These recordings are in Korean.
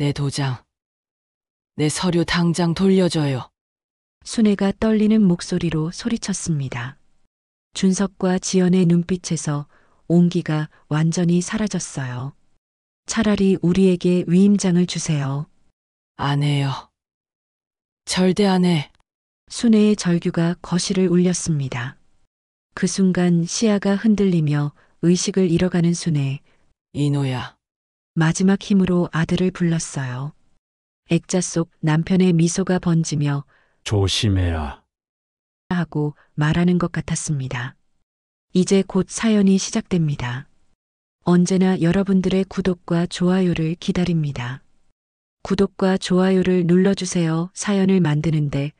내 도장, 내 서류 당장 돌려줘요. 순애가 떨리는 목소리로 소리쳤습니다. 준석과 지연의 눈빛에서 온기가 완전히 사라졌어요. 차라리 우리에게 위임장을 주세요. 안 해요. 절대 안 해. 순애의 절규가 거실을 울렸습니다. 그 순간 시야가 흔들리며 의식을 잃어가는 순애. 이노야, 마지막 힘으로 아들을 불렀어요. 액자 속 남편의 미소가 번지며 조심해야. 하고 말하는 것 같았습니다. 이제 곧 사연이 시작됩니다. 언제나 여러분들의 구독과 좋아요를 기다립니다. 구독과 좋아요를 눌러주세요. 사연을 만드는데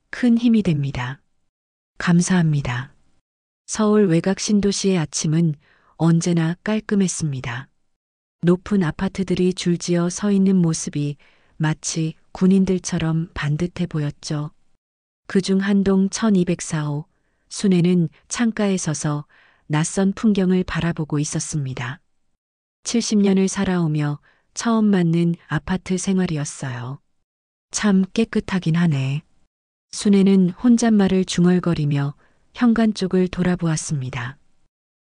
큰 힘이 됩니다. 감사합니다. 서울 외곽 신도시의 아침은 언제나 깔끔했습니다. 높은 아파트들이 줄지어 서 있는 모습이 마치 군인들처럼 반듯해 보였죠. 그중 한 동 1204호, 순애는 창가에 서서 낯선 풍경을 바라보고 있었습니다. 70년을 살아오며 처음 맞는 아파트 생활이었어요. 참 깨끗하긴 하네. 순애는 혼잣말을 중얼거리며 현관 쪽을 돌아보았습니다.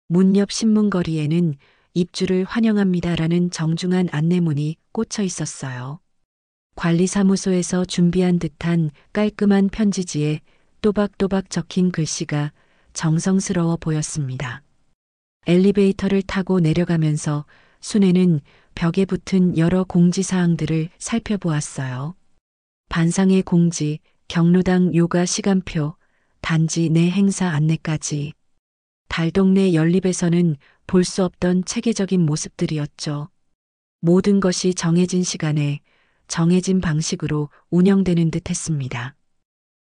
문 옆 신문거리에는 입주를 환영합니다라는 정중한 안내문이 꽂혀 있었어요. 관리사무소에서 준비한 듯한 깔끔한 편지지에 또박또박 적힌 글씨가 정성스러워 보였습니다. 엘리베이터를 타고 내려가면서 순애는 벽에 붙은 여러 공지사항들을 살펴보았어요. 반상회 공지, 경로당 요가 시간표, 단지 내 행사 안내까지. 달동네 연립에서는 볼 수 없던 체계적인 모습들이었죠. 모든 것이 정해진 시간에 정해진 방식으로 운영되는 듯 했습니다.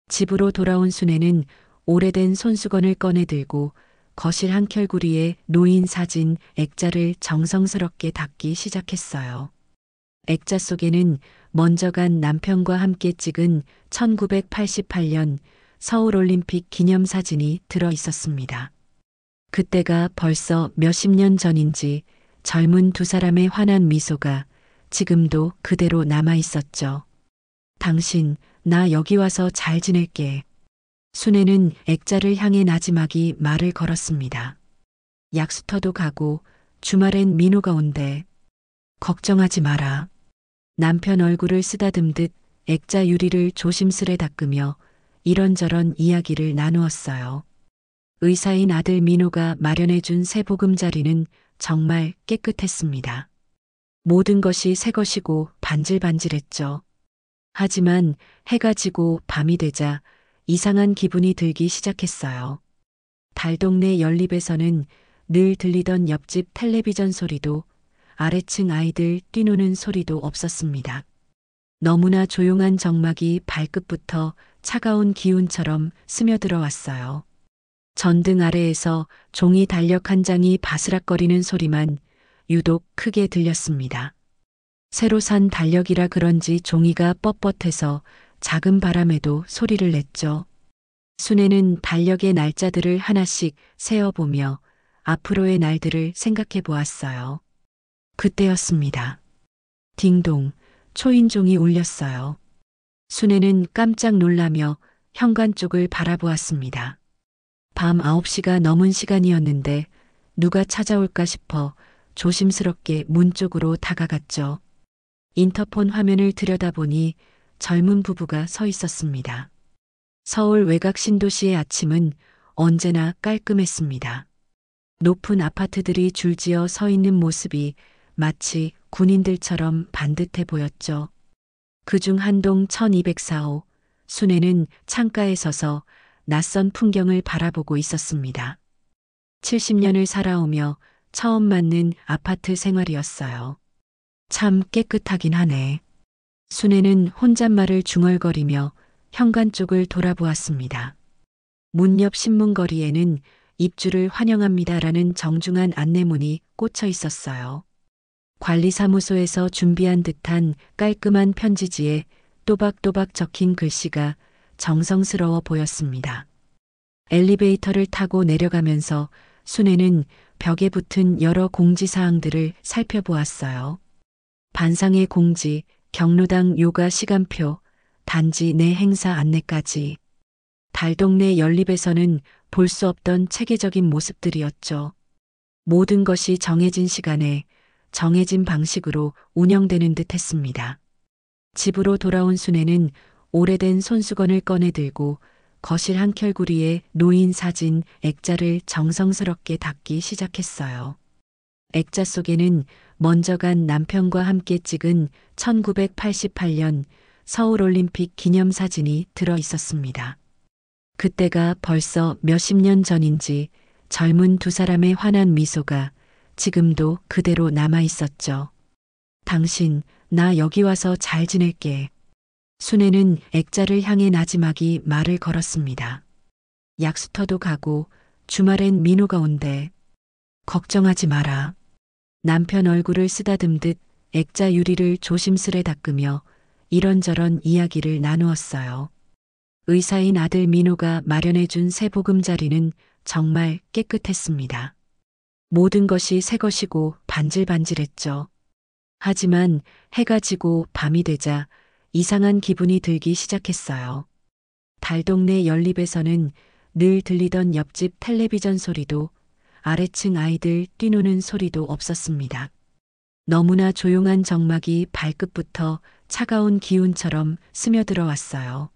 집으로 돌아온 순애는 오래된 손수건을 꺼내 들고 거실 한켤구리에 놓인 사진 액자를 정성스럽게 닦기 시작했어요. 액자 속에는 먼저 간 남편과 함께 찍은 1988년 서울올림픽 기념사진이 들어 있었습니다. 그때가 벌써 몇십 년 전인지 젊은 두 사람의 환한 미소가 지금도 그대로 남아 있었죠. 당신, 나 여기 와서 잘 지낼게. 순애는 액자를 향해 나지막이 말을 걸었습니다. 약수터도 가고 주말엔 민호가 온대. 걱정하지 마라. 남편 얼굴을 쓰다듬듯 액자 유리를 조심스레 닦으며 이런저런 이야기를 나누었어요. 의사인 아들 민호가 마련해준 새 보금자리는 정말 깨끗했습니다. 모든 것이 새 것이고 반질반질했죠. 하지만 해가 지고 밤이 되자 이상한 기분이 들기 시작했어요. 달동네 연립에서는 늘 들리던 옆집 텔레비전 소리도 아래층 아이들 뛰노는 소리도 없었습니다. 너무나 조용한 정막이 발끝부터 차가운 기운처럼 스며들어 왔어요. 전등 아래에서 종이 달력 한 장이 바스락거리는 소리만 유독 크게 들렸습니다. 새로 산 달력이라 그런지 종이가 뻣뻣해서 작은 바람에도 소리를 냈죠. 순애는 달력의 날짜들을 하나씩 세어보며 앞으로의 날들을 생각해 보았어요. 그때였습니다. 딩동, 초인종이 울렸어요. 순애는 깜짝 놀라며 현관 쪽을 바라보았습니다. 밤 9시가 넘은 시간이었는데 누가 찾아올까 싶어 조심스럽게 문 쪽으로 다가갔죠. 인터폰 화면을 들여다보니 젊은 부부가 서 있었습니다. 서울 외곽 신도시의 아침은 언제나 깔끔했습니다. 높은 아파트들이 줄지어 서 있는 모습이 마치 군인들처럼 반듯해 보였죠. 그중 한 동 1204호, 순애는 창가에 서서 낯선 풍경을 바라보고 있었습니다. 70년을 살아오며 처음 맞는 아파트 생활이었어요. 참 깨끗하긴 하네. 순애는 혼잣말을 중얼거리며 현관 쪽을 돌아보았습니다. 문 옆 신문거리에는 입주를 환영합니다라는 정중한 안내문이 꽂혀 있었어요. 관리사무소에서 준비한 듯한 깔끔한 편지지에 또박또박 적힌 글씨가 정성스러워 보였습니다. 엘리베이터를 타고 내려가면서 순애는 벽에 붙은 여러 공지사항들을 살펴보았어요. 반상회 공지, 경로당 요가 시간표, 단지 내 행사 안내까지. 달동네 연립에서는 볼 수 없던 체계적인 모습들이었죠. 모든 것이 정해진 시간에 정해진 방식으로 운영되는 듯 했습니다. 집으로 돌아온 순애는 오래된 손수건을 꺼내 들고 거실 한켤구리에 놓인 사진 액자를 정성스럽게 닦기 시작했어요. 액자 속에는 먼저 간 남편과 함께 찍은 1988년 서울올림픽 기념사진이 들어 있었습니다. 그때가 벌써 몇십 년 전인지 젊은 두 사람의 환한 미소가 지금도 그대로 남아 있었죠. 당신, 나 여기 와서 잘 지낼게. 순애는 액자를 향해 나지막이 말을 걸었습니다. 약수터도 가고 주말엔 민호가 온대. 걱정하지 마라. 남편 얼굴을 쓰다듬듯 액자 유리를 조심스레 닦으며 이런저런 이야기를 나누었어요. 의사인 아들 민호가 마련해준 새 보금자리는 정말 깨끗했습니다. 모든 것이 새 것이고 반질반질했죠. 하지만 해가 지고 밤이 되자 이상한 기분이 들기 시작했어요. 달동네 연립에서는 늘 들리던 옆집 텔레비전 소리도 아래층 아이들 뛰노는 소리도 없었습니다. 너무나 조용한 정막이 발끝부터 차가운 기운처럼 스며들어 왔어요.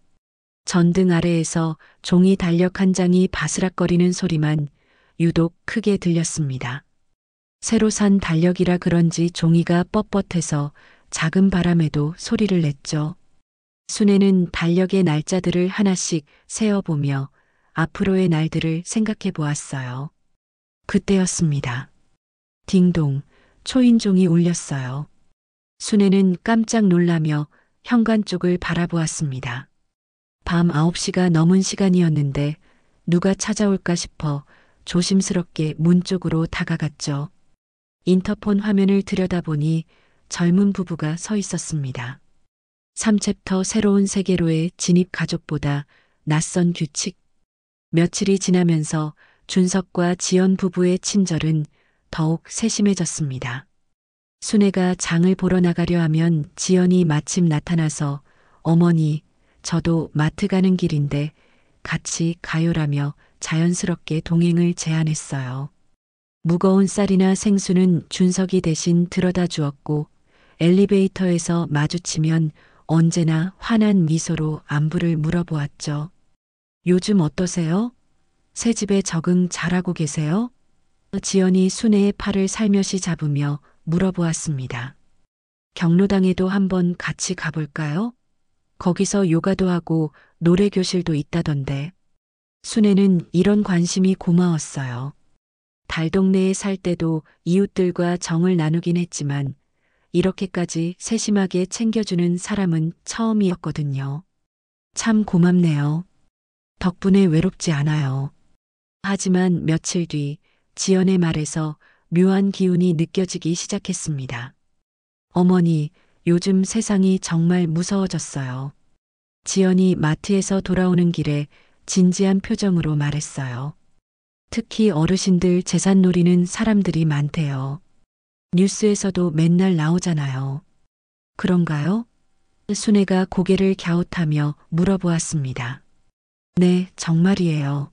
전등 아래에서 종이 달력 한 장이 바스락거리는 소리만 유독 크게 들렸습니다. 새로 산 달력이라 그런지 종이가 뻣뻣해서 작은 바람에도 소리를 냈죠. 순애는 달력의 날짜들을 하나씩 세어보며 앞으로의 날들을 생각해 보았어요. 그때였습니다. 딩동, 초인종이 울렸어요. 순애는 깜짝 놀라며 현관 쪽을 바라보았습니다. 밤 9시가 넘은 시간이었는데 누가 찾아올까 싶어 조심스럽게 문 쪽으로 다가갔죠. 인터폰 화면을 들여다보니 젊은 부부가 서 있었습니다. 3챕터 새로운 세계로의 진입 가족보다 낯선 규칙. 며칠이 지나면서 준석과 지연 부부의 친절은 더욱 세심해졌습니다. 순애가 장을 보러 나가려 하면 지연이 마침 나타나서 어머니, 저도 마트 가는 길인데 같이 가요라며 자연스럽게 동행을 제안했어요. 무거운 쌀이나 생수는 준석이 대신 들어다 주었고 엘리베이터에서 마주치면 언제나 환한 미소로 안부를 물어보았죠. 요즘 어떠세요? 새 집에 적응 잘하고 계세요? 지연이 순애의 팔을 살며시 잡으며 물어보았습니다. 경로당에도 한번 같이 가볼까요? 거기서 요가도 하고 노래 교실도 있다던데. 순애는 이런 관심이 고마웠어요. 달동네에 살 때도 이웃들과 정을 나누긴 했지만 이렇게까지 세심하게 챙겨주는 사람은 처음이었거든요. 참 고맙네요. 덕분에 외롭지 않아요. 하지만 며칠 뒤 지연의 말에서 묘한 기운이 느껴지기 시작했습니다. 어머니, 요즘 세상이 정말 무서워졌어요. 지연이 마트에서 돌아오는 길에 진지한 표정으로 말했어요. 특히 어르신들 재산 노리는 사람들이 많대요. 뉴스에서도 맨날 나오잖아요. 그런가요? 순애가 고개를 갸웃하며 물어보았습니다. 네, 정말이에요.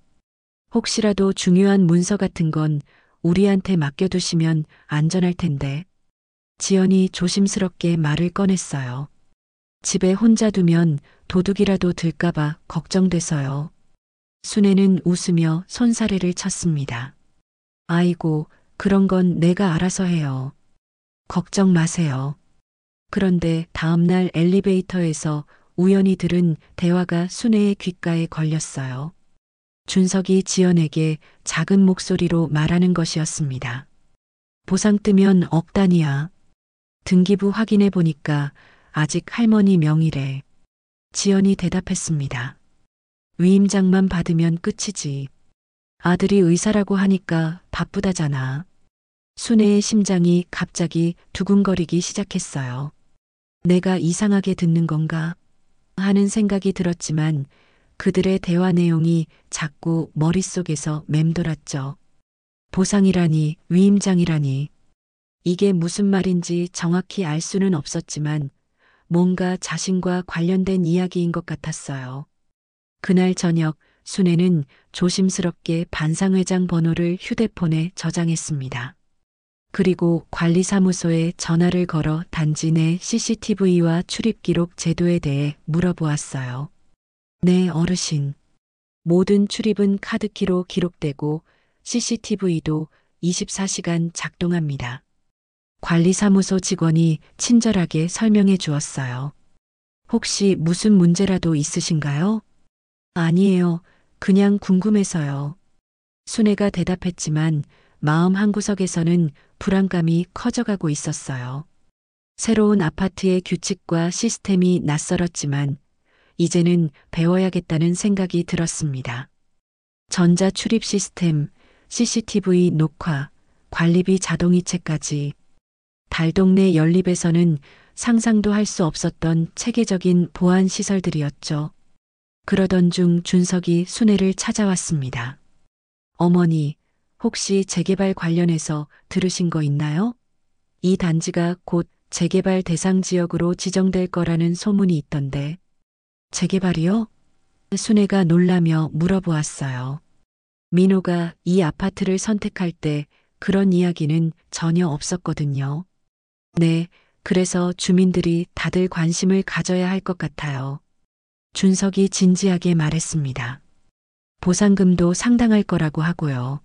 혹시라도 중요한 문서 같은 건 우리한테 맡겨두시면 안전할 텐데. 지연이 조심스럽게 말을 꺼냈어요. 집에 혼자 두면 도둑이라도 들까봐 걱정돼서요. 순애는 웃으며 손사래를 쳤습니다. 아이고, 그런 건 내가 알아서 해요. 걱정 마세요. 그런데 다음날 엘리베이터에서 우연히 들은 대화가 순애의 귓가에 걸렸어요. 준석이 지연에게 작은 목소리로 말하는 것이었습니다. 보상 뜨면 억 단위야. 등기부 확인해 보니까 아직 할머니 명의래. 지연이 대답했습니다. 위임장만 받으면 끝이지. 아들이 의사라고 하니까 바쁘다잖아. 순애의 심장이 갑자기 두근거리기 시작했어요. 내가 이상하게 듣는 건가 하는 생각이 들었지만 그들의 대화 내용이 자꾸 머릿속에서 맴돌았죠. 보상이라니, 위임장이라니. 이게 무슨 말인지 정확히 알 수는 없었지만 뭔가 자신과 관련된 이야기인 것 같았어요. 그날 저녁 순애는 조심스럽게 반상회장 번호를 휴대폰에 저장했습니다. 그리고 관리사무소에 전화를 걸어 단지 내 CCTV와 출입기록 제도에 대해 물어보았어요. 네, 어르신. 모든 출입은 카드키로 기록되고 CCTV도 24시간 작동합니다. 관리사무소 직원이 친절하게 설명해 주었어요. 혹시 무슨 문제라도 있으신가요? 아니에요. 그냥 궁금해서요. 순애가 대답했지만 마음 한구석에서는 불안감이 커져가고 있었어요. 새로운 아파트의 규칙과 시스템이 낯설었지만 이제는 배워야겠다는 생각이 들었습니다. 전자 출입 시스템, CCTV 녹화, 관리비 자동이체까지 달동네 연립에서는 상상도 할 수 없었던 체계적인 보안 시설들이었죠. 그러던 중 준석이 순애를 찾아왔습니다. 어머니, 혹시 재개발 관련해서 들으신 거 있나요? 이 단지가 곧 재개발 대상 지역으로 지정될 거라는 소문이 있던데. 재개발이요? 순애가 놀라며 물어보았어요. 민호가 이 아파트를 선택할 때 그런 이야기는 전혀 없었거든요. 네, 그래서 주민들이 다들 관심을 가져야 할 것 같아요. 준석이 진지하게 말했습니다. 보상금도 상당할 거라고 하고요.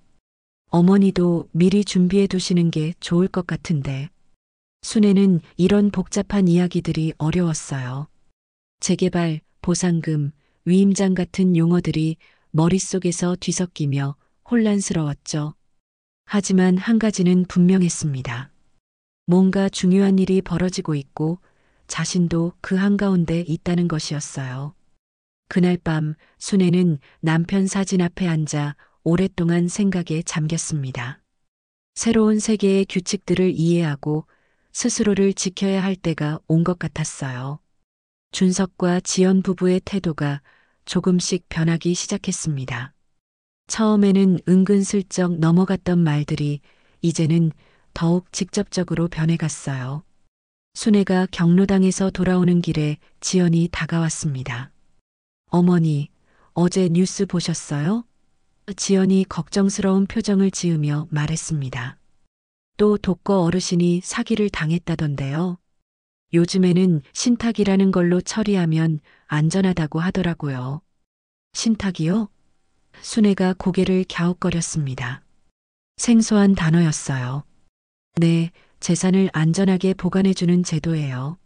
어머니도 미리 준비해 두시는 게 좋을 것 같은데. 순애는 이런 복잡한 이야기들이 어려웠어요. 재개발, 보상금, 위임장 같은 용어들이 머릿속에서 뒤섞이며 혼란스러웠죠. 하지만 한 가지는 분명했습니다. 뭔가 중요한 일이 벌어지고 있고 자신도 그 한가운데 있다는 것이었어요. 그날 밤 순애는 남편 사진 앞에 앉아 오랫동안 생각에 잠겼습니다. 새로운 세계의 규칙들을 이해하고 스스로를 지켜야 할 때가 온 것 같았어요. 준석과 지연 부부의 태도가 조금씩 변하기 시작했습니다. 처음에는 은근슬쩍 넘어갔던 말들이 이제는 더욱 직접적으로 변해갔어요. 순애가 경로당에서 돌아오는 길에 지연이 다가왔습니다. 어머니, 어제 뉴스 보셨어요? 지연이 걱정스러운 표정을 지으며 말했습니다. 또 독거 어르신이 사기를 당했다던데요. 요즘에는 신탁이라는 걸로 처리하면 안전하다고 하더라고요. 신탁이요? 순애가 고개를 갸웃거렸습니다. 생소한 단어였어요. 네, 재산을 안전하게 보관해주는 제도예요.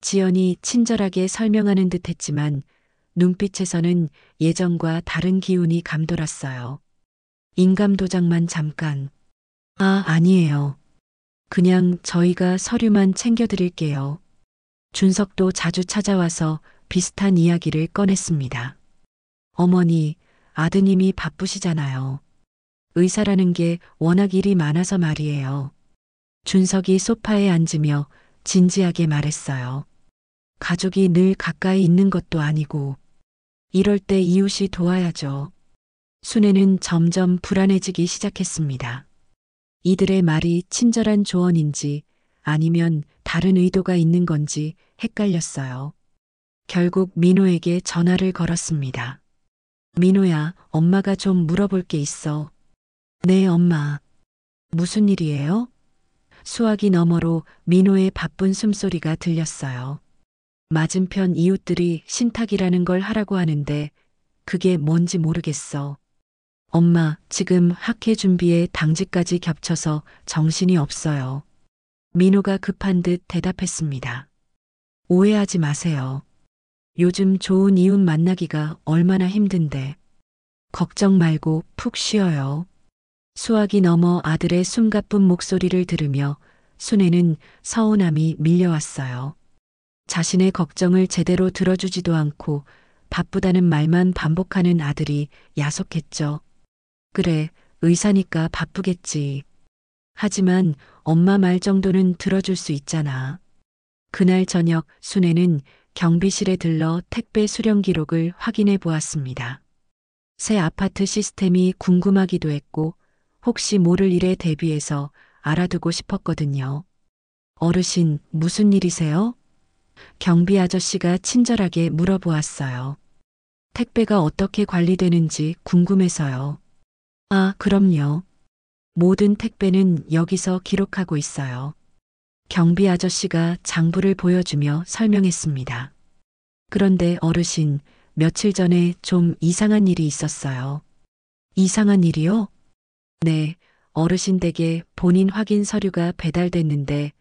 지연이 친절하게 설명하는 듯 했지만 눈빛에서는 예전과 다른 기운이 감돌았어요. 인감도장만 잠깐. 아, 아니에요. 그냥 저희가 서류만 챙겨드릴게요. 준석도 자주 찾아와서 비슷한 이야기를 꺼냈습니다. 어머니, 아드님이 바쁘시잖아요. 의사라는 게 워낙 일이 많아서 말이에요. 준석이 소파에 앉으며 진지하게 말했어요. 가족이 늘 가까이 있는 것도 아니고 이럴 때 이웃이 도와야죠. 순애는 점점 불안해지기 시작했습니다. 이들의 말이 친절한 조언인지 아니면 다른 의도가 있는 건지 헷갈렸어요. 결국 민호에게 전화를 걸었습니다. 민호야, 엄마가 좀 물어볼 게 있어. 네, 엄마. 무슨 일이에요? 수화기 너머로 민호의 바쁜 숨소리가 들렸어요. 맞은편 이웃들이 신탁이라는 걸 하라고 하는데 그게 뭔지 모르겠어. 엄마, 지금 학회 준비에 당직까지 겹쳐서 정신이 없어요. 민호가 급한 듯 대답했습니다. 오해하지 마세요. 요즘 좋은 이웃 만나기가 얼마나 힘든데. 걱정 말고 푹 쉬어요. 수화기 너머 아들의 숨가쁜 목소리를 들으며 순애는 서운함이 밀려왔어요. 자신의 걱정을 제대로 들어주지도 않고 바쁘다는 말만 반복하는 아들이 야속했죠. 그래, 의사니까 바쁘겠지. 하지만 엄마 말 정도는 들어줄 수 있잖아. 그날 저녁 순애는 경비실에 들러 택배 수령 기록을 확인해 보았습니다. 새 아파트 시스템이 궁금하기도 했고 혹시 모를 일에 대비해서 알아두고 싶었거든요. 어르신, 무슨 일이세요? 경비 아저씨가 친절하게 물어보았어요. 택배가 어떻게 관리되는지 궁금해서요. 아, 그럼요. 모든 택배는 여기서 기록하고 있어요. 경비 아저씨가 장부를 보여주며 설명했습니다. 그런데 어르신, 며칠 전에 좀 이상한 일이 있었어요. 이상한 일이요? 네, 어르신 댁에 본인 확인 서류가 배달됐는데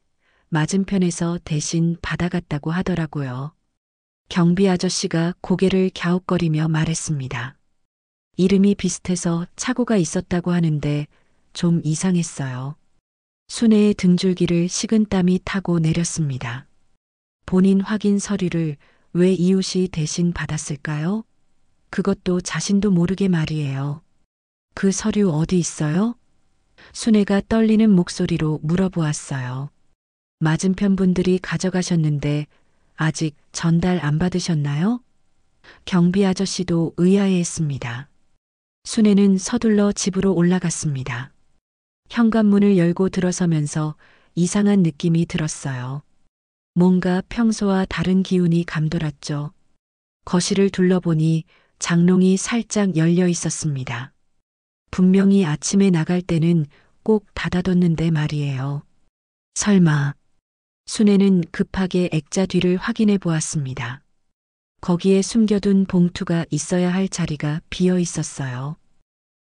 맞은편에서 대신 받아갔다고 하더라고요. 경비 아저씨가 고개를 갸웃거리며 말했습니다. 이름이 비슷해서 착오가 있었다고 하는데 좀 이상했어요. 순애의 등줄기를 식은땀이 타고 내렸습니다. 본인 확인 서류를 왜 이웃이 대신 받았을까요? 그것도 자신도 모르게 말이에요. 그 서류 어디 있어요? 순애가 떨리는 목소리로 물어보았어요. 맞은편 분들이 가져가셨는데 아직 전달 안 받으셨나요? 경비 아저씨도 의아해했습니다. 순애는 서둘러 집으로 올라갔습니다. 현관문을 열고 들어서면서 이상한 느낌이 들었어요. 뭔가 평소와 다른 기운이 감돌았죠. 거실을 둘러보니 장롱이 살짝 열려 있었습니다. 분명히 아침에 나갈 때는 꼭 닫아뒀는데 말이에요. 설마. 순애는 급하게 액자 뒤를 확인해 보았습니다. 거기에 숨겨둔 봉투가 있어야 할 자리가 비어 있었어요.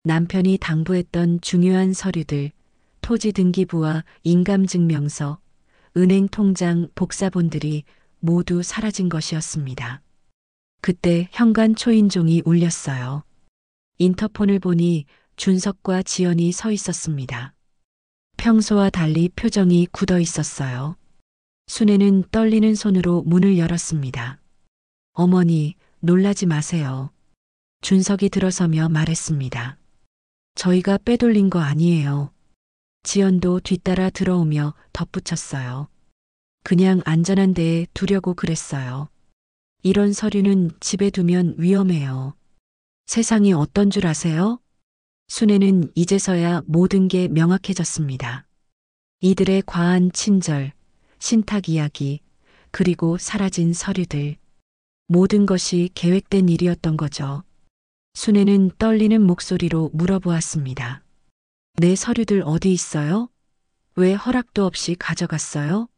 남편이 당부했던 중요한 서류들, 토지 등기부와 인감증명서, 은행 통장 복사본들이 모두 사라진 것이었습니다. 그때 현관 초인종이 울렸어요. 인터폰을 보니 준석과 지연이 서 있었습니다. 평소와 달리 표정이 굳어 있었어요. 순애는 떨리는 손으로 문을 열었습니다. 어머니, 놀라지 마세요. 준석이 들어서며 말했습니다. 저희가 빼돌린 거 아니에요. 지연도 뒤따라 들어오며 덧붙였어요. 그냥 안전한 데에 두려고 그랬어요. 이런 서류는 집에 두면 위험해요. 세상이 어떤 줄 아세요? 순애는 이제서야 모든 게 명확해졌습니다. 이들의 과한 친절, 신탁 이야기, 그리고 사라진 서류들. 모든 것이 계획된 일이었던 거죠. 순애는 떨리는 목소리로 물어보았습니다. 내 서류들 어디 있어요? 왜 허락도 없이 가져갔어요?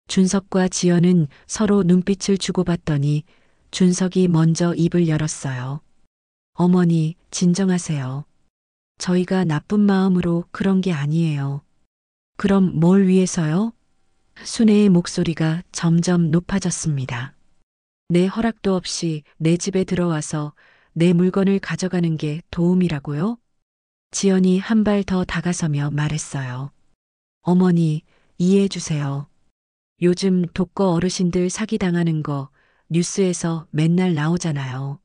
준석과 지연은 서로 눈빛을 주고받더니 준석이 먼저 입을 열었어요. 어머니, 진정하세요. 저희가 나쁜 마음으로 그런 게 아니에요. 그럼 뭘 위해서요? 순애의 목소리가 점점 높아졌습니다. 내 허락도 없이 내 집에 들어와서 내 물건을 가져가는 게 도움이라고요? 지연이 한 발 더 다가서며 말했어요. 어머니, 이해해 주세요. 요즘 독거 어르신들 사기당하는 거 뉴스에서 맨날 나오잖아요.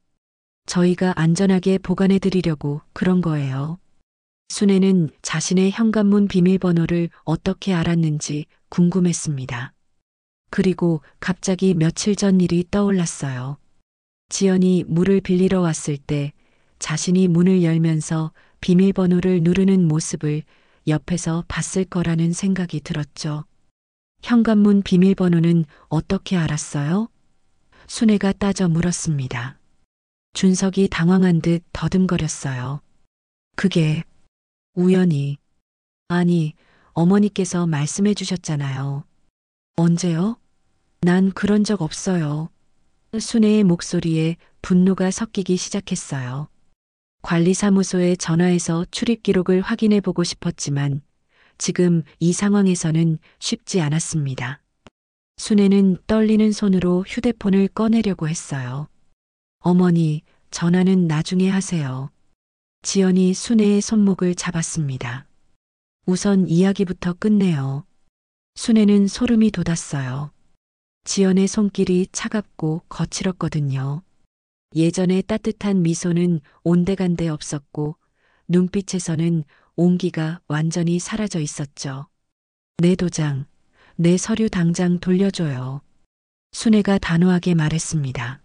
저희가 안전하게 보관해 드리려고 그런 거예요. 순애는 자신의 현관문 비밀번호를 어떻게 알았는지 궁금했습니다. 그리고 갑자기 며칠 전 일이 떠올랐어요. 지연이 물을 빌리러 왔을 때 자신이 문을 열면서 비밀번호를 누르는 모습을 옆에서 봤을 거라는 생각이 들었죠. 현관문 비밀번호는 어떻게 알았어요? 순애가 따져 물었습니다. 준석이 당황한 듯 더듬거렸어요. 그게 우연히. 아니, 어머니께서 말씀해 주셨잖아요. 언제요? 난 그런 적 없어요. 순애의 목소리에 분노가 섞이기 시작했어요. 관리사무소에 전화해서 출입 기록을 확인해 보고 싶었지만 지금 이 상황에서는 쉽지 않았습니다. 순애는 떨리는 손으로 휴대폰을 꺼내려고 했어요. 어머니, 전화는 나중에 하세요. 지연이 순애의 손목을 잡았습니다. 우선 이야기부터 끝내요. 순애는 소름이 돋았어요. 지연의 손길이 차갑고 거칠었거든요. 예전의 따뜻한 미소는 온데간데 없었고 눈빛에서는 온기가 완전히 사라져 있었죠. 내 도장, 내 서류 당장 돌려줘요. 순애가 단호하게 말했습니다.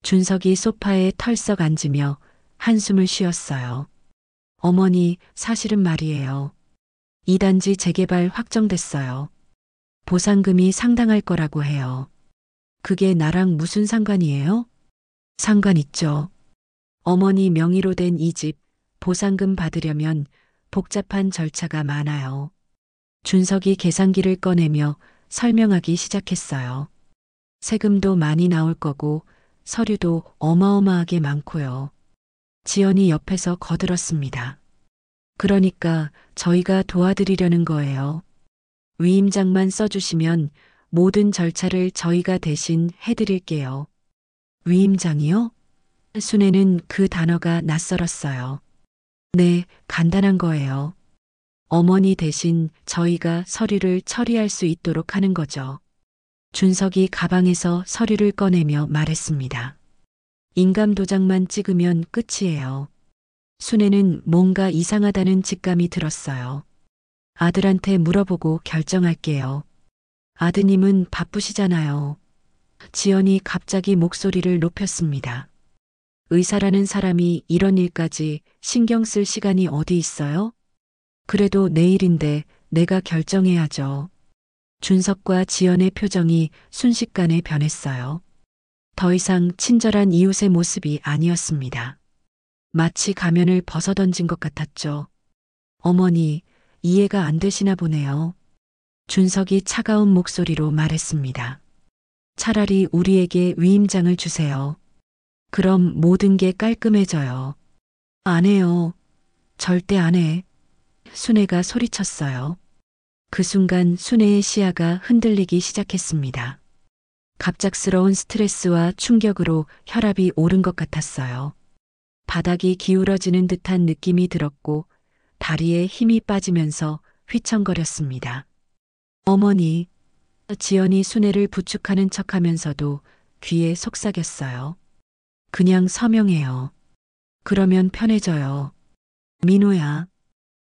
준석이 소파에 털썩 앉으며 한숨을 쉬었어요. 어머니, 사실은 말이에요. 이 단지 재개발 확정됐어요. 보상금이 상당할 거라고 해요. 그게 나랑 무슨 상관이에요? 상관 있죠. 어머니 명의로 된 이 집 보상금 받으려면 복잡한 절차가 많아요. 준석이 계산기를 꺼내며 설명하기 시작했어요. 세금도 많이 나올 거고 서류도 어마어마하게 많고요. 지연이 옆에서 거들었습니다. 그러니까 저희가 도와드리려는 거예요. 위임장만 써주시면 모든 절차를 저희가 대신 해드릴게요. 위임장이요? 순애는 그 단어가 낯설었어요. 네, 간단한 거예요. 어머니 대신 저희가 서류를 처리할 수 있도록 하는 거죠. 준석이 가방에서 서류를 꺼내며 말했습니다. 인감도장만 찍으면 끝이에요. 순애는 뭔가 이상하다는 직감이 들었어요. 아들한테 물어보고 결정할게요. 아드님은 바쁘시잖아요. 지연이 갑자기 목소리를 높였습니다. 의사라는 사람이 이런 일까지 신경 쓸 시간이 어디 있어요? 그래도 내일인데 내가 결정해야죠. 준석과 지연의 표정이 순식간에 변했어요. 더 이상 친절한 이웃의 모습이 아니었습니다. 마치 가면을 벗어던진 것 같았죠. 어머니, 이해가 안 되시나 보네요. 준석이 차가운 목소리로 말했습니다. 차라리 우리에게 위임장을 주세요. 그럼 모든 게 깔끔해져요. 안 해요. 절대 안 해. 순애가 소리쳤어요. 그 순간 순애의 시야가 흔들리기 시작했습니다. 갑작스러운 스트레스와 충격으로 혈압이 오른 것 같았어요. 바닥이 기울어지는 듯한 느낌이 들었고 다리에 힘이 빠지면서 휘청거렸습니다. 어머니, 지연이 순애를 부축하는 척하면서도 귀에 속삭였어요. 그냥 서명해요. 그러면 편해져요. 민호야.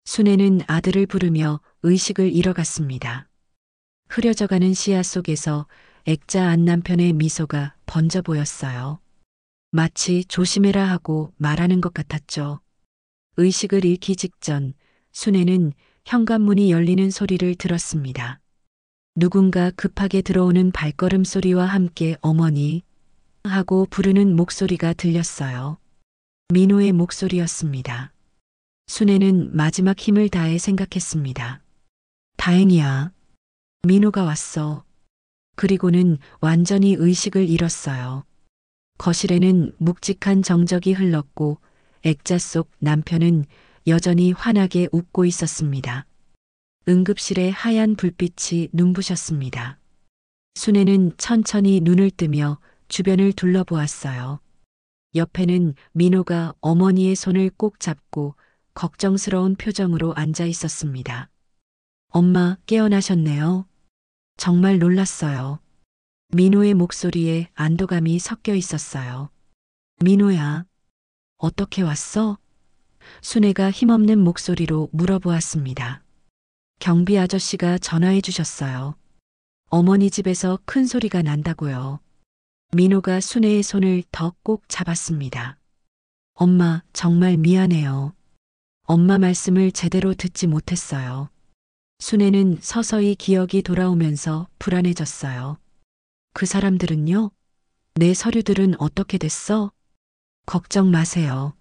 순애는 아들을 부르며 의식을 잃어갔습니다. 흐려져가는 시야 속에서 액자 안 남편의 미소가 번져 보였어요. 마치 조심해라 하고 말하는 것 같았죠. 의식을 잃기 직전 순애는 현관문이 열리는 소리를 들었습니다. 누군가 급하게 들어오는 발걸음 소리와 함께 어머니 하고 부르는 목소리가 들렸어요. 민호의 목소리였습니다. 순애는 마지막 힘을 다해 생각했습니다. 다행이야. 민호가 왔어. 그리고는 완전히 의식을 잃었어요. 거실에는 묵직한 정적이 흘렀고 액자 속 남편은 여전히 환하게 웃고 있었습니다. 응급실의 하얀 불빛이 눈부셨습니다. 순애는 천천히 눈을 뜨며 주변을 둘러보았어요. 옆에는 민호가 어머니의 손을 꼭 잡고 걱정스러운 표정으로 앉아 있었습니다. 엄마 깨어나셨네요. 정말 놀랐어요. 민호의 목소리에 안도감이 섞여 있었어요. 민호야, 어떻게 왔어? 순애가 힘없는 목소리로 물어보았습니다. 경비 아저씨가 전화해 주셨어요. 어머니 집에서 큰 소리가 난다고요. 민호가 순애의 손을 더 꼭 잡았습니다. 엄마, 정말 미안해요. 엄마 말씀을 제대로 듣지 못했어요. 순애는 서서히 기억이 돌아오면서 불안해졌어요. 그 사람들은요? 내 서류들은 어떻게 됐어? 걱정 마세요.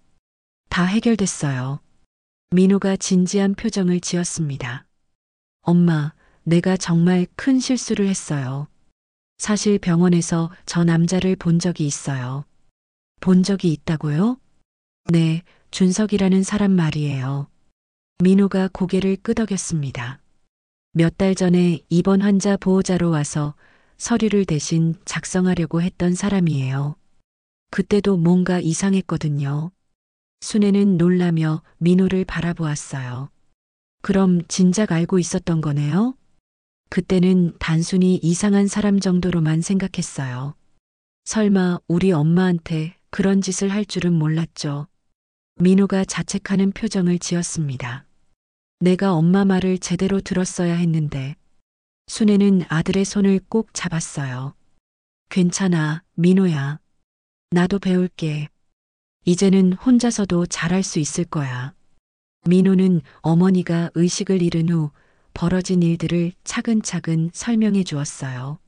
다 해결됐어요. 민호가 진지한 표정을 지었습니다. 엄마, 내가 정말 큰 실수를 했어요. 사실 병원에서 저 남자를 본 적이 있어요. 본 적이 있다고요? 네, 준석이라는 사람 말이에요. 민호가 고개를 끄덕였습니다. 몇 달 전에 입원 환자 보호자로 와서 서류를 대신 작성하려고 했던 사람이에요. 그때도 뭔가 이상했거든요. 순애는 놀라며 민호를 바라보았어요. 그럼 진작 알고 있었던 거네요? 그때는 단순히 이상한 사람 정도로만 생각했어요. 설마 우리 엄마한테 그런 짓을 할 줄은 몰랐죠. 민호가 자책하는 표정을 지었습니다. 내가 엄마 말을 제대로 들었어야 했는데. 순애는 아들의 손을 꼭 잡았어요. 괜찮아, 민호야. 나도 배울게. 이제는 혼자서도 잘할 수 있을 거야. 민호는 어머니가 의식을 잃은 후 벌어진 일들을 차근차근 설명해 주었어요.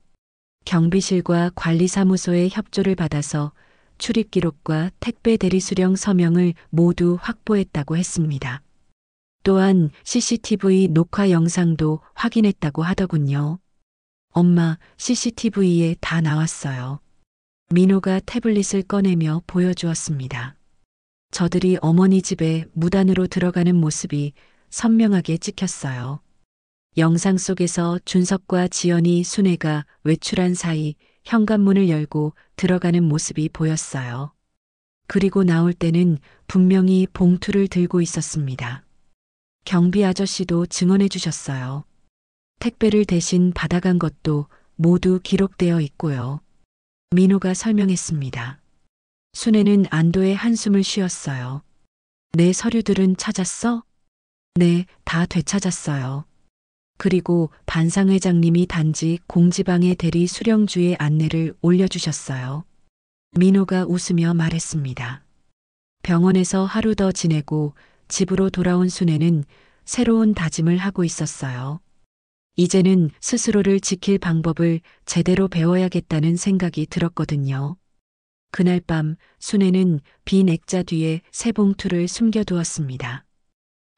경비실과 관리사무소의 협조를 받아서 출입 기록과 택배 대리 수령 서명을 모두 확보했다고 했습니다. 또한 CCTV 녹화 영상도 확인했다고 하더군요. 엄마, CCTV에 다 나왔어요. 민호가 태블릿을 꺼내며 보여주었습니다. 저들이 어머니 집에 무단으로 들어가는 모습이 선명하게 찍혔어요. 영상 속에서 준석과 지연이 순애가 외출한 사이 현관문을 열고 들어가는 모습이 보였어요. 그리고 나올 때는 분명히 봉투를 들고 있었습니다. 경비 아저씨도 증언해 주셨어요. 택배를 대신 받아간 것도 모두 기록되어 있고요. 민호가 설명했습니다. 순애는 안도의 한숨을 쉬었어요. 내 서류들은 찾았어? 네, 다 되찾았어요. 그리고 반상 회장님이 단지 공지방에 대리 수령주의 안내를 올려주셨어요. 민호가 웃으며 말했습니다. 병원에서 하루 더 지내고 집으로 돌아온 순애는 새로운 다짐을 하고 있었어요. 이제는 스스로를 지킬 방법을 제대로 배워야겠다는 생각이 들었거든요. 그날 밤 순애는 빈 액자 뒤에 새 봉투를 숨겨두었습니다.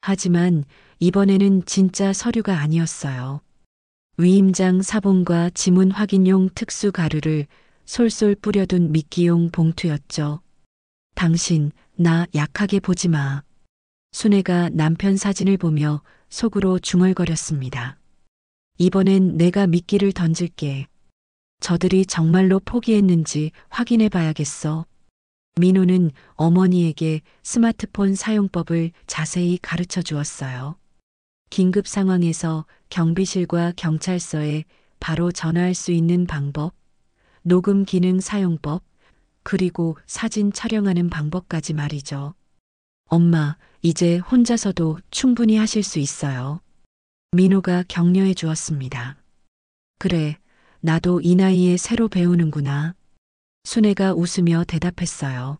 하지만 이번에는 진짜 서류가 아니었어요. 위임장 사본과 지문 확인용 특수 가루를 솔솔 뿌려둔 미끼용 봉투였죠. 당신, 나 약하게 보지 마. 순애가 남편 사진을 보며 속으로 중얼거렸습니다. 이번엔 내가 미끼를 던질게. 저들이 정말로 포기했는지 확인해 봐야겠어. 민호는 어머니에게 스마트폰 사용법을 자세히 가르쳐 주었어요. 긴급 상황에서 경비실과 경찰서에 바로 전화할 수 있는 방법, 녹음 기능 사용법, 그리고 사진 촬영하는 방법까지 말이죠. 엄마, 이제 혼자서도 충분히 하실 수 있어요. 민호가 격려해 주었습니다. 그래, 나도 이 나이에 새로 배우는구나. 순애가 웃으며 대답했어요.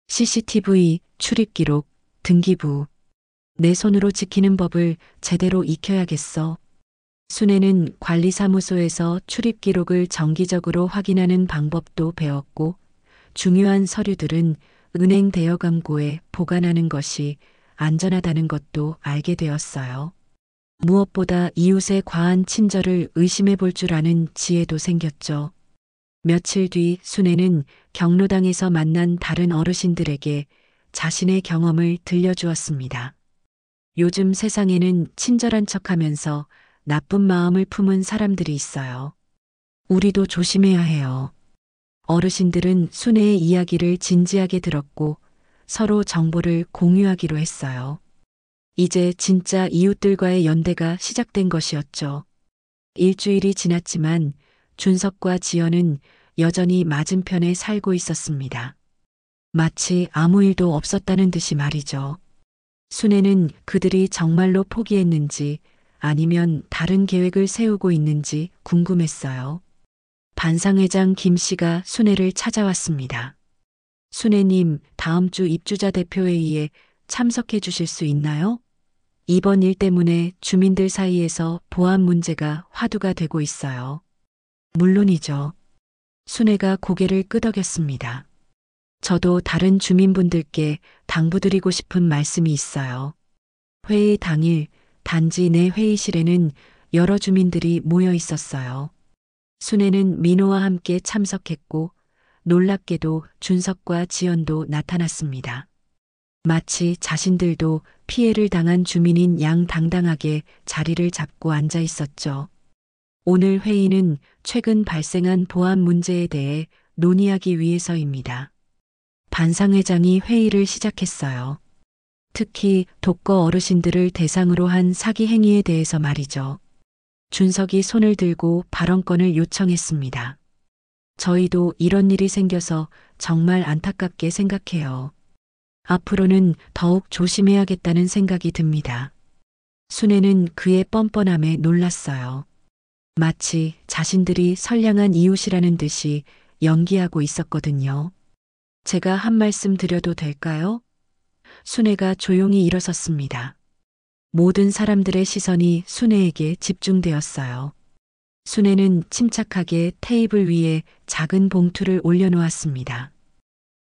CCTV, 출입기록, 등기부. 내 손으로 지키는 법을 제대로 익혀야겠어. 순애는 관리사무소에서 출입기록을 정기적으로 확인하는 방법도 배웠고, 중요한 서류들은 은행 대여 광고에 보관하는 것이 안전하다는 것도 알게 되었어요. 무엇보다 이웃의 과한 친절을 의심해 볼 줄 아는 지혜도 생겼죠. 며칠 뒤 순애는 경로당에서 만난 다른 어르신들에게 자신의 경험을 들려주었습니다. 요즘 세상에는 친절한 척하면서 나쁜 마음을 품은 사람들이 있어요. 우리도 조심해야 해요. 어르신들은 순애의 이야기를 진지하게 들었고 서로 정보를 공유하기로 했어요. 이제 진짜 이웃들과의 연대가 시작된 것이었죠. 일주일이 지났지만 준석과 지연은 여전히 맞은편에 살고 있었습니다. 마치 아무 일도 없었다는 듯이 말이죠. 순애는 그들이 정말로 포기했는지 아니면 다른 계획을 세우고 있는지 궁금했어요. 반상회장 김 씨가 순애를 찾아왔습니다. 순애님, 다음 주 입주자 대표회의에 참석해 주실 수 있나요? 이번 일 때문에 주민들 사이에서 보안 문제가 화두가 되고 있어요. 물론이죠. 순애가 고개를 끄덕였습니다. 저도 다른 주민분들께 당부드리고 싶은 말씀이 있어요. 회의 당일 단지 내 회의실에는 여러 주민들이 모여 있었어요. 순애는 민호와 함께 참석했고 놀랍게도 준석과 지연도 나타났습니다. 마치 자신들도 피해를 당한 주민인 양 당당하게 자리를 잡고 앉아 있었죠. 오늘 회의는 최근 발생한 보안 문제에 대해 논의하기 위해서입니다. 반상회장이 회의를 시작했어요. 특히 독거 어르신들을 대상으로 한 사기 행위에 대해서 말이죠. 준석이 손을 들고 발언권을 요청했습니다. 저희도 이런 일이 생겨서 정말 안타깝게 생각해요. 앞으로는 더욱 조심해야겠다는 생각이 듭니다. 순애는 그의 뻔뻔함에 놀랐어요. 마치 자신들이 선량한 이웃이라는 듯이 연기하고 있었거든요. 제가 한 말씀 드려도 될까요? 순애가 조용히 일어섰습니다. 모든 사람들의 시선이 순애에게 집중되었어요. 순애는 침착하게 테이블 위에 작은 봉투를 올려놓았습니다.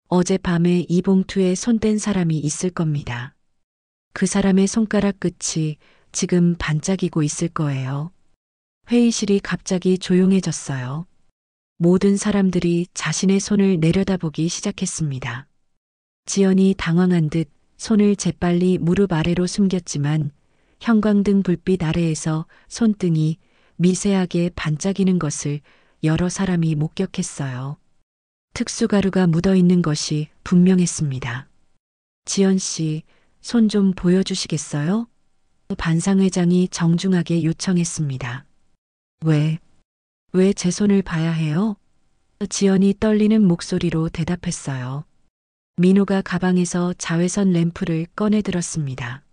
어젯밤에 이 봉투에 손댄 사람이 있을 겁니다. 그 사람의 손가락 끝이 지금 반짝이고 있을 거예요. 회의실이 갑자기 조용해졌어요. 모든 사람들이 자신의 손을 내려다보기 시작했습니다. 지연이 당황한 듯 손을 재빨리 무릎 아래로 숨겼지만 형광등 불빛 아래에서 손등이 미세하게 반짝이는 것을 여러 사람이 목격했어요. 특수가루가 묻어 있는 것이 분명했습니다. 지연 씨, 손 좀 보여주시겠어요? 반상회장이 정중하게 요청했습니다. 왜 제 손을 봐야 해요? 지연이 떨리는 목소리로 대답했어요. 민호가 가방에서 자외선 램프를 꺼내 들었습니다.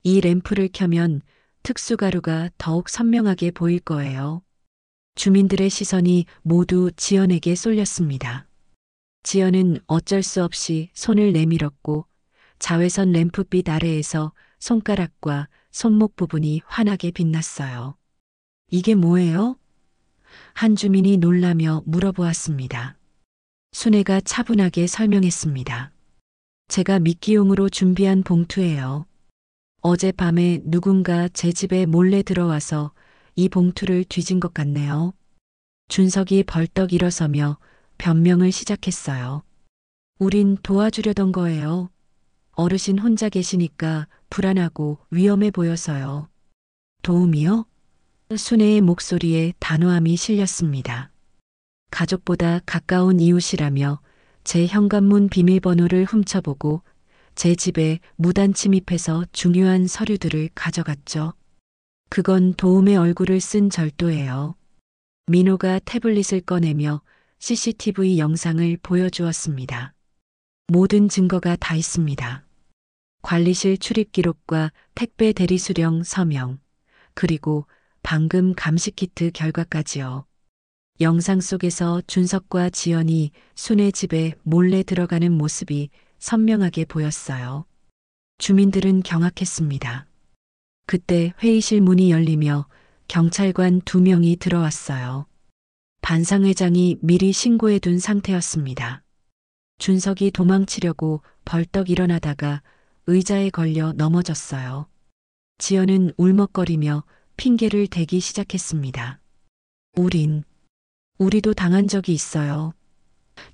이 램프를 켜면 특수가루가 더욱 선명하게 보일 거예요. 주민들의 시선이 모두 지연에게 쏠렸습니다. 지연은 어쩔 수 없이 손을 내밀었고 자외선 램프빛 아래에서 손가락과 손목 부분이 환하게 빛났어요. 이게 뭐예요? 한 주민이 놀라며 물어보았습니다. 순애가 차분하게 설명했습니다. 제가 미끼용으로 준비한 봉투예요. 어젯밤에 누군가 제 집에 몰래 들어와서 이 봉투를 뒤진 것 같네요. 준석이 벌떡 일어서며 변명을 시작했어요. 우린 도와주려던 거예요. 어르신 혼자 계시니까 불안하고 위험해 보여서요. 도움이요? 순애의 목소리에 단호함이 실렸습니다. 가족보다 가까운 이웃이라며 제 현관문 비밀번호를 훔쳐보고 제 집에 무단 침입해서 중요한 서류들을 가져갔죠. 그건 도움의 얼굴을 쓴 절도예요. 민호가 태블릿을 꺼내며 CCTV 영상을 보여주었습니다. 모든 증거가 다 있습니다. 관리실 출입 기록과 택배 대리 수령 서명, 그리고 방금 감식 키트 결과까지요. 영상 속에서 준석과 지연이 순애 집에 몰래 들어가는 모습이 선명하게 보였어요. 주민들은 경악했습니다. 그때 회의실 문이 열리며 경찰관 2명이 들어왔어요. 반상회장이 미리 신고해둔 상태였습니다. 준석이 도망치려고 벌떡 일어나다가 의자에 걸려 넘어졌어요. 지연은 울먹거리며 핑계를 대기 시작했습니다. 우리도 당한 적이 있어요.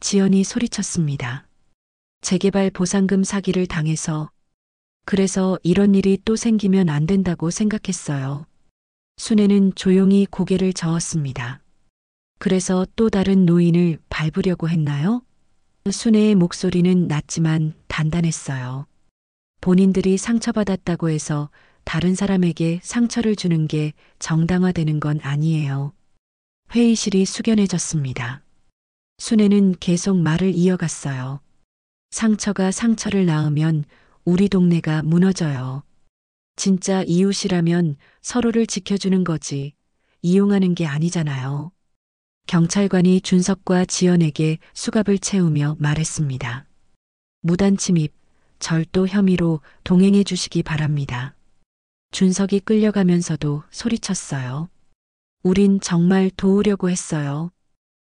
지연이 소리쳤습니다. 재개발 보상금 사기를 당해서 그래서 이런 일이 또 생기면 안 된다고 생각했어요. 순애는 조용히 고개를 저었습니다. 그래서 또 다른 노인을 밟으려고 했나요? 순애의 목소리는 낮지만 단단했어요. 본인들이 상처받았다고 해서 다른 사람에게 상처를 주는 게 정당화되는 건 아니에요. 회의실이 숙연해졌습니다. 순애는 계속 말을 이어갔어요. 상처가 상처를 낳으면 우리 동네가 무너져요. 진짜 이웃이라면 서로를 지켜주는 거지 이용하는 게 아니잖아요. 경찰관이 준석과 지연에게 수갑을 채우며 말했습니다. 무단 침입, 절도 혐의로 동행해 주시기 바랍니다. 준석이 끌려가면서도 소리쳤어요. 우린 정말 도우려고 했어요.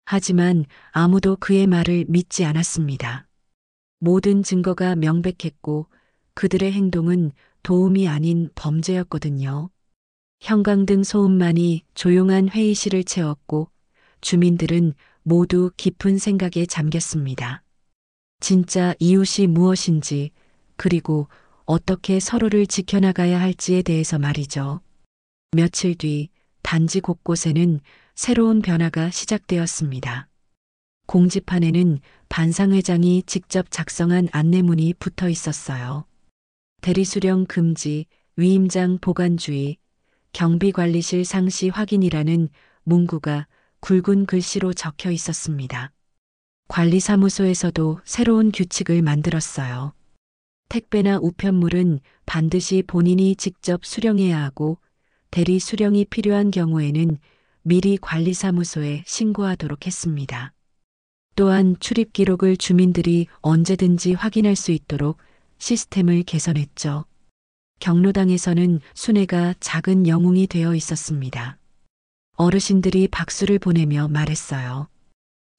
하지만 아무도 그의 말을 믿지 않았습니다. 모든 증거가 명백했고 그들의 행동은 도움이 아닌 범죄였거든요. 형광등 소음만이 조용한 회의실을 채웠고 주민들은 모두 깊은 생각에 잠겼습니다. 진짜 이웃이 무엇인지 그리고 어떻게 서로를 지켜나가야 할지에 대해서 말이죠. 며칠 뒤 단지 곳곳에는 새로운 변화가 시작되었습니다. 공지판에는 반상회장이 직접 작성한 안내문이 붙어 있었어요. 대리수령 금지, 위임장 보관주의, 경비관리실 상시 확인이라는 문구가 굵은 글씨로 적혀 있었습니다. 관리사무소에서도 새로운 규칙을 만들었어요. 택배나 우편물은 반드시 본인이 직접 수령해야 하고 대리 수령이 필요한 경우에는 미리 관리사무소에 신고하도록 했습니다. 또한 출입 기록을 주민들이 언제든지 확인할 수 있도록 시스템을 개선했죠. 경로당에서는 순애가 작은 영웅이 되어 있었습니다. 어르신들이 박수를 보내며 말했어요.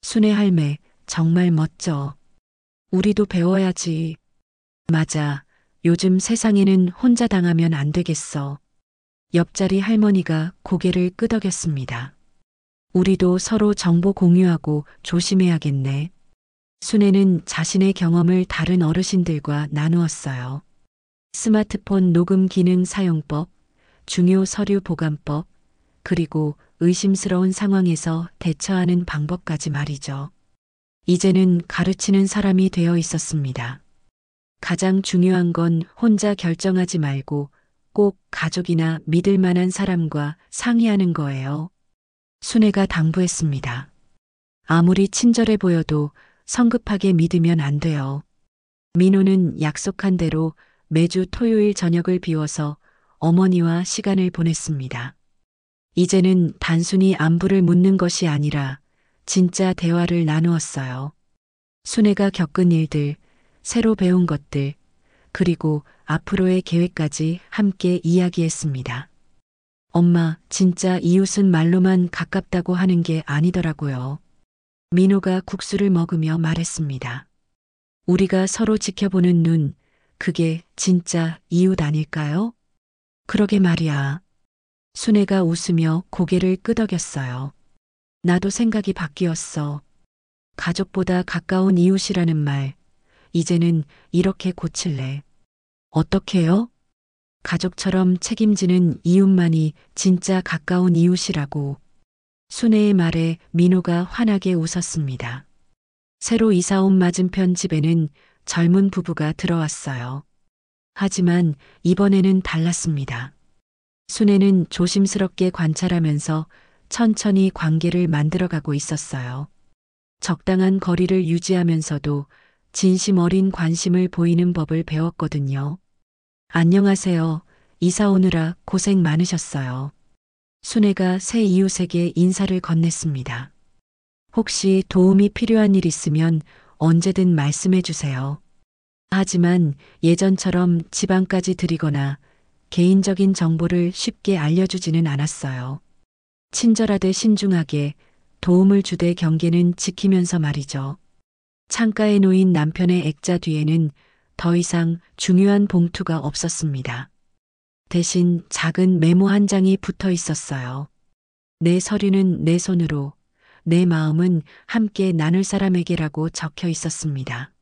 순애 할매, 정말 멋져. 우리도 배워야지. 맞아. 요즘 세상에는 혼자 당하면 안 되겠어. 옆자리 할머니가 고개를 끄덕였습니다. 우리도 서로 정보 공유하고 조심해야겠네. 순애는 자신의 경험을 다른 어르신들과 나누었어요. 스마트폰 녹음 기능 사용법, 중요 서류 보관법, 그리고 의심스러운 상황에서 대처하는 방법까지 말이죠. 이제는 가르치는 사람이 되어 있었습니다. 가장 중요한 건 혼자 결정하지 말고 꼭 가족이나 믿을 만한 사람과 상의하는 거예요. 순애가 당부했습니다. 아무리 친절해 보여도 성급하게 믿으면 안 돼요. 민호는 약속한 대로 매주 토요일 저녁을 비워서 어머니와 시간을 보냈습니다. 이제는 단순히 안부를 묻는 것이 아니라 진짜 대화를 나누었어요. 순애가 겪은 일들, 새로 배운 것들, 그리고 앞으로의 계획까지 함께 이야기했습니다. 엄마, 진짜 이웃은 말로만 가깝다고 하는 게 아니더라고요. 민호가 국수를 먹으며 말했습니다. 우리가 서로 지켜보는 눈, 그게 진짜 이웃 아닐까요? 그러게 말이야. 순애가 웃으며 고개를 끄덕였어요. 나도 생각이 바뀌었어. 가족보다 가까운 이웃이라는 말, 이제는 이렇게 고칠래. 어떻게요? 가족처럼 책임지는 이웃만이 진짜 가까운 이웃이라고. 순애의 말에 민호가 환하게 웃었습니다. 새로 이사온 맞은편 집에는 젊은 부부가 들어왔어요. 하지만 이번에는 달랐습니다. 순애는 조심스럽게 관찰하면서 천천히 관계를 만들어가고 있었어요. 적당한 거리를 유지하면서도 진심 어린 관심을 보이는 법을 배웠거든요. 안녕하세요. 이사 오느라 고생 많으셨어요. 순애가 새 이웃에게 인사를 건넸습니다. 혹시 도움이 필요한 일 있으면 언제든 말씀해 주세요. 하지만 예전처럼 지방까지 드리거나 개인적인 정보를 쉽게 알려주지는 않았어요. 친절하되 신중하게 도움을 주되 경계는 지키면서 말이죠. 창가에 놓인 남편의 액자 뒤에는 더 이상 중요한 봉투가 없었습니다. 대신 작은 메모 한 장이 붙어 있었어요. 내 서류는 내 손으로, 내 마음은 함께 나눌 사람에게라고 적혀 있었습니다.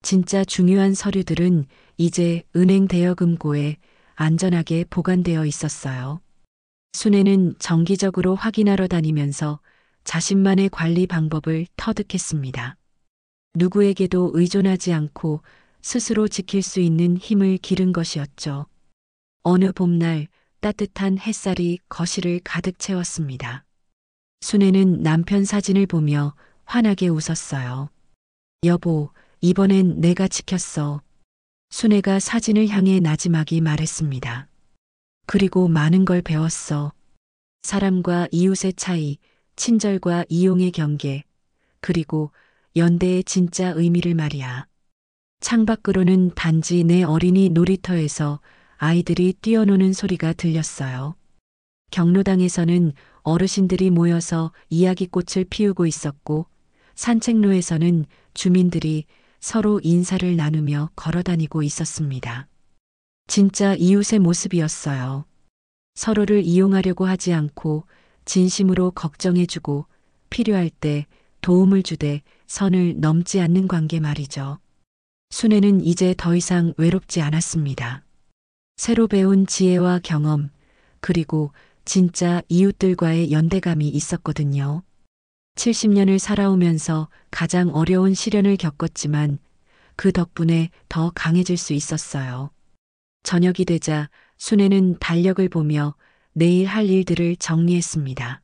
진짜 중요한 서류들은 이제 은행 대여금고에 안전하게 보관되어 있었어요. 순애는 정기적으로 확인하러 다니면서 자신만의 관리 방법을 터득했습니다. 누구에게도 의존하지 않고 스스로 지킬 수 있는 힘을 기른 것이었죠. 어느 봄날 따뜻한 햇살이 거실을 가득 채웠습니다. 순애는 남편 사진을 보며 환하게 웃었어요. 여보, 이번엔 내가 지켰어. 순애가 사진을 향해 나지막이 말했습니다. 그리고 많은 걸 배웠어. 사람과 이웃의 차이, 친절과 이용의 경계, 그리고 연대의 진짜 의미를 말이야. 창밖으로는 단지 내 어린이 놀이터에서 아이들이 뛰어노는 소리가 들렸어요. 경로당에서는 어르신들이 모여서 이야기꽃을 피우고 있었고, 산책로에서는 주민들이 서로 인사를 나누며 걸어다니고 있었습니다. 진짜 이웃의 모습이었어요. 서로를 이용하려고 하지 않고 진심으로 걱정해주고 필요할 때 도움을 주되 선을 넘지 않는 관계 말이죠. 순애는 이제 더 이상 외롭지 않았습니다. 새로 배운 지혜와 경험, 그리고 진짜 이웃들과의 연대감이 있었거든요. 70년을 살아오면서 가장 어려운 시련을 겪었지만 그 덕분에 더 강해질 수 있었어요. 저녁이 되자 순애는 달력을 보며 내일 할 일들을 정리했습니다.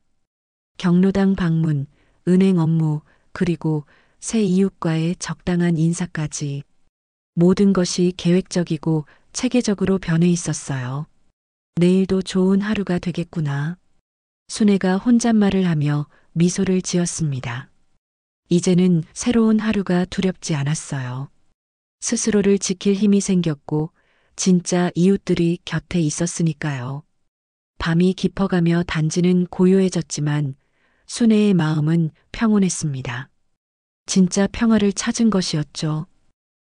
경로당 방문, 은행 업무, 그리고 새 이웃과의 적당한 인사까지. 모든 것이 계획적이고 체계적으로 변해 있었어요. 내일도 좋은 하루가 되겠구나. 순애가 혼잣말을 하며 미소를 지었습니다. 이제는 새로운 하루가 두렵지 않았어요. 스스로를 지킬 힘이 생겼고 진짜 이웃들이 곁에 있었으니까요. 밤이 깊어가며 단지는 고요해졌지만 순애의 마음은 평온했습니다. 진짜 평화를 찾은 것이었죠.